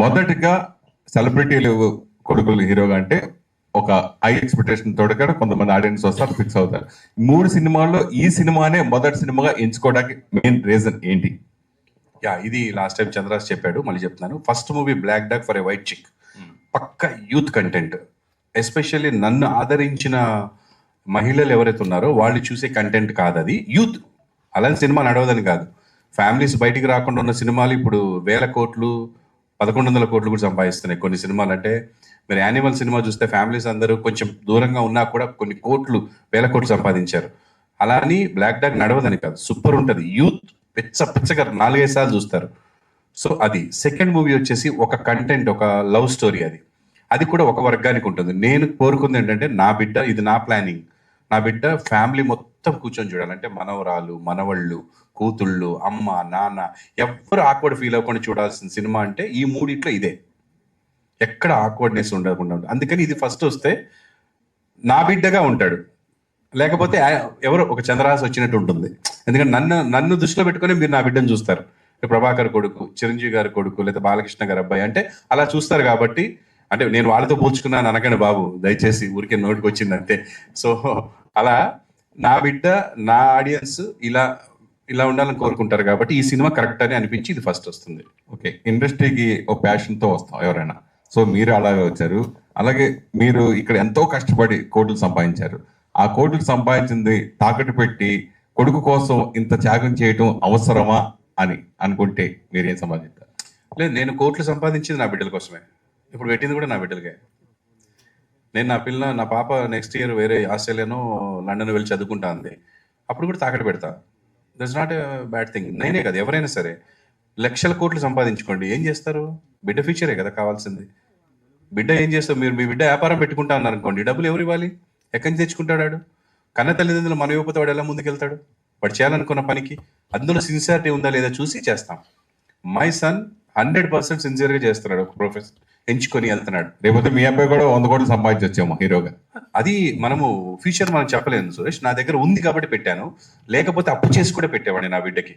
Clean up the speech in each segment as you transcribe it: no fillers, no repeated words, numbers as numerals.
మొదటిగా సెలబ్రిటీలు కొడుకులు హీరోగా అంటే ఒక హై ఎక్స్పెక్టేషన్ తోడుగా కొంతమంది ఆడియన్స్ వస్తారు, ఫిక్స్ అవుతారు. 3 సినిమాల్లో ఈ సినిమానే మొదటి సినిమాగా ఎంచుకోవడానికి మెయిన్ రీజన్ ఏంటి? ఇది లాస్ట్ టైం చంద్రాస్ చెప్పాడు, మళ్ళీ చెప్తున్నాను. First movie black dog for a white chick, పక్క యూత్ కంటెంట్. ఎస్పెషల్లీ నన్ను ఆదరించిన మహిళలు ఎవరైతే ఉన్నారో వాళ్ళు చూసే కంటెంట్ కాదు అది, యూత్. అలాంటి సినిమా నడవదని కాదు, ఫ్యామిలీస్ బయటికి రాకుండా ఉన్న సినిమాలు ఇప్పుడు 1000 కోట్లు 1100 కోట్లు కూడా సంపాదిస్తున్నాయి కొన్ని సినిమాలు. అంటే మీరు యానిమల్ సినిమా చూస్తే ఫ్యామిలీస్ అందరూ కొంచెం దూరంగా ఉన్నా కూడా కొన్ని కోట్లు 1000 కోట్లు సంపాదించారు. అలా అని బ్లాక్ డాగ్ నడవదని కాదు, సూపర్ ఉంటుంది. యూత్ పిచ్చగా 4-5 సార్లు చూస్తారు. సో అది సెకండ్ మూవీ వచ్చేసి ఒక కంటెంట్, ఒక లవ్ స్టోరీ. అది కూడా ఒక వర్గానికి ఉంటుంది. నేను కోరుకుంది ఏంటంటే నా బిడ్డ, ఇది నా ప్లానింగ్, నా బిడ్డ ఫ్యామిలీ మొత్తం కూర్చొని చూడాలంటే మనవరాలు, మనవళ్ళు, కూతుళ్ళు, అమ్మ, నాన్న ఎవ్వరు ఆక్వర్డ్ ఫీల్ అవ్వకుండా చూడాల్సిన సినిమా అంటే ఈ మూడిట్లో ఇదే. ఎక్కడ ఆక్వర్డ్నెస్ ఉండకుండా ఉంటుంది. అందుకని ఇది ఫస్ట్ వస్తే నా బిడ్డగా ఉంటాడు, లేకపోతే ఎవరో ఒక చంద్రహాస్ వచ్చినట్టు ఉంటుంది. ఎందుకంటే నన్ను దృష్టిలో పెట్టుకుని మీరు నా బిడ్డను చూస్తారు. ప్రభాకర్ కొడుకు, చిరంజీవి గారి కొడుకు, లేదా బాలకృష్ణ గారి అబ్బాయి అంటే అలా చూస్తారు. కాబట్టి అంటే నేను వాళ్ళతో పోల్చుకున్నాను అనగానే బాబు, దయచేసి ఊరికే నోటికి వచ్చింది అంతే. సో అలా నా బిడ్డ, నా ఆడియన్స్ ఇలా ఉండాలని కోరుకుంటారు. కాబట్టి ఈ సినిమా కరెక్ట్ అని అనిపించి ఇది ఫస్ట్ వస్తుంది. ఓకే, ఇండస్ట్రీకి ఒక ప్యాషన్తో వస్తాం ఎవరైనా. సో మీరు అలాగే వచ్చారు. అలాగే మీరు ఇక్కడ ఎంతో కష్టపడి కోట్లు సంపాదించారు. ఆ కోట్లు సంపాదించింది తాకట్టు పెట్టి కొడుకు కోసం ఇంత త్యాగం చేయటం అవసరమా అని అనుకుంటే మీరు ఏం సంపాదించారు? లేదు, నేను కోట్లు సంపాదించింది నా బిడ్డల కోసమే. ఇప్పుడు పెట్టింది కూడా నా బిడ్డలకే. నేను నా పాప నెక్స్ట్ ఇయర్ వేరే ఆస్ట్రేలియానో లండన్ వెళ్ళి చదువుకుంటా ఉంది, అప్పుడు కూడా తాకట్టు పెడతా. That's not a bad thing. నేనే కదా, ఎవరైనా సరే లక్షల కోట్లు సంపాదించుకోండి, ఏం చేస్తారు? బిడ్డ ఫ్యూచరే కదా కావాల్సింది. బిడ్డ ఏం చేస్తారు? మీరు మీ బిడ్డ వ్యాపారం పెట్టుకుంటా అన్నారు అనుకోండి, డబ్బులు ఎవరు ఇవ్వాలి? ఎక్కడి నుంచి తెచ్చుకుంటాడు? కన్న తల్లిదండ్రులు మన ఇవ్వకపోతే వాడు ఎలా ముందుకెళ్తాడు? వాడు చేయాలనుకున్న పనికి అందులో సిన్సియారిటీ ఉందా లేదా చూసి చేస్తాం. మై సన్ 100% సిన్సియర్గా చేస్తున్నాడు, ఒక ప్రొఫెషన్ ఎంచుకొని వెళ్తున్నాడు. రేపోతే మీ అబ్బాయి కూడా 100 కోట్లు సంపాదించొచ్చేమో హీరోగా. అది మనము ఫ్యూచర్ మనం చెప్పలేము సురేష్. నా దగ్గర ఉంది కాబట్టి పెట్టాను, లేకపోతే అప్పు చేసి కూడా పెట్టేవాడిని నా బిడ్డకి.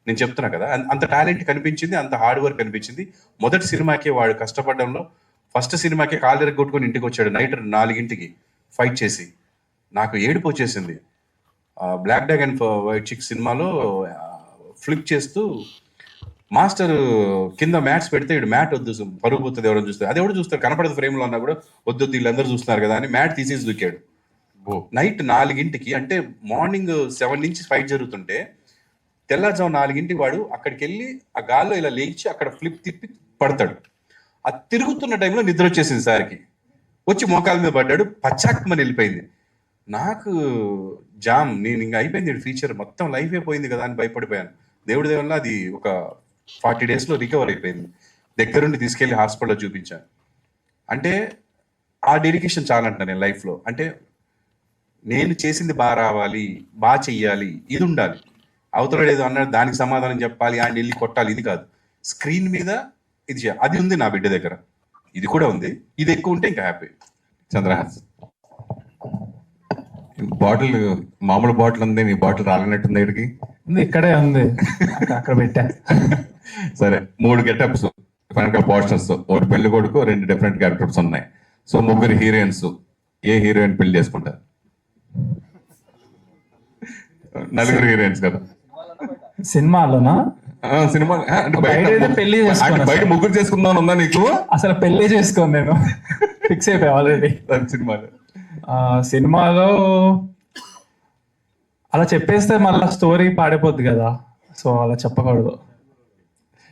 నేను చెప్తున్నా కదా, అంత టాలెంట్ కనిపించింది, అంత హార్డ్ వర్క్ కనిపించింది. మొదటి సినిమాకే వాడు కష్టపడడంలో, ఫస్ట్ సినిమాకే కాలు కొట్టుకొని ఇంటికి వచ్చాడు నైట్ 4 ఫైట్ చేసి. నాకు ఏడుపు వచ్చేసింది. బ్లాక్ డాగ్ అండ్ వైట్ చిక్ సినిమాలో ఫ్లిప్ చేస్తూ మాస్టర్ కింద మ్యాట్స్ పెడితే ఇటు మ్యాట్ వద్దు, పరుగు పోతుంది, ఎవరైనా చూస్తారు, అది ఎవరు చూస్తారు, కనపడదు ఫ్రేమ్లో అన్నా కూడా వద్దు వీళ్ళందరూ చూస్తున్నారు కదా అని మ్యాట్ తీసేసి దూకాడు. నైట్ 4 అంటే మార్నింగ్ 7 నుంచి ఫైట్ జరుగుతుంటే తెల్లారుజాము 4 వాడు అక్కడికి వెళ్ళి ఆ గాల్లో ఇలా లేచి అక్కడ ఫ్లిప్ తిప్పి పడతాడు. ఆ తిరుగుతున్న టైంలో నిద్ర వచ్చేసింది సార్కి, వచ్చి మోకాల మీద పడ్డాడు, పచ్చాక్మని వెళ్ళిపోయింది. నాకు జామ్, నేను ఇంకా అయిపోయింది ఫీచర్, మొత్తం లైఫ్ అయిపోయింది కదా అని భయపడిపోయాను. దేవుడి దేవుళ్ళ అది ఒక 40 డేస్లో రికవర్ అయిపోయింది. దగ్గరుండి తీసుకెళ్లి హాస్పిటల్లో చూపించాను. అంటే ఆ డెడికేషన్ చాలా అంట నేను లైఫ్లో. అంటే నేను చేసింది బాగా రావాలి, బాగా చెయ్యాలి, ఇది ఉండాలి. అవతల ఏదో అన్నాడు దానికి సమాధానం చెప్పాలి, ఆయన వెళ్ళి కొట్టాలి, ఇది కాదు. స్క్రీన్ మీద ఇది చేయాలి, అది ఉంది నా బిడ్డ దగ్గర. ఇది కూడా ఉంది, ఇది ఎక్కువ ఉంటే ఇంకా హ్యాపీ. చంద్రహాస్ బాటిల్, మామూలు బాటిల్ ఉంది, నీ బాటిల్ రాలినట్టుంది. ఇక్కడికి ఇక్కడే ఉంది, అక్కడ పెట్టా. సరే, 3 గెటప్స్, వెనకాల పోస్టర్స్, ఒకటి పెళ్లి కొడుకు, 2 డిఫరెంట్ క్యారెక్టర్స్ ఉన్నాయి. సో 3 హీరోయిన్స్, ఏ హీరోయిన్ పెళ్లి చేసుకుంటారు? 4 హీరోయిన్స్ కదా సినిమాలోనా? సినిమా అంటే పెళ్లి బయట 3 చేసుకుందాం ఉందా నీకు? అసలు పెళ్లి చేసుకోను, నేను ఫిక్స్ అయిపోయా ఆల్రెడీ. సినిమాలో అలా చెప్పేస్తే మళ్ళీ స్టోరీ పాడైపోద్ది కదా, సో అలా చెప్పకూడదు.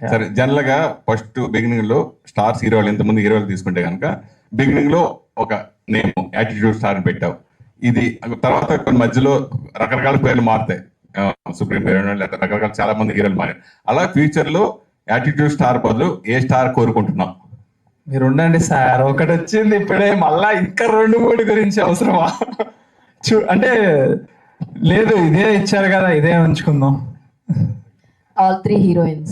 సరే, జనరల్ గా ఫస్ట్ బిగినింగ్ లో స్టార్స్ హీరోలు, ఎంతమంది హీరోలు తీసుకుంటే కనుక బిగినింగ్ లో ఒక నేమ్ యాటిట్యూడ్ స్టార్ అని పెట్టావు. ఇది తర్వాత కొన్ని మధ్యలో రకరకాల పేర్లు మారుతాయి, సుప్రీం పేరు, రకరకాల చాలా మంది హీరోలు మారారు. అలా ఫ్యూచర్ లో యాటిట్యూడ్ స్టార్ బదులు ఏ స్టార్ కోరుకుంటున్నావు? మీరు ఉండండి సార్, ఒకటి వచ్చింది ఇప్పుడే, మళ్ళా ఇంకా 2-3 గురించి అవసరమా? అంటే లేదు, ఇదే ఇచ్చారు కదా, ఇదే ఉంచుకుందాం. All 3 heroines.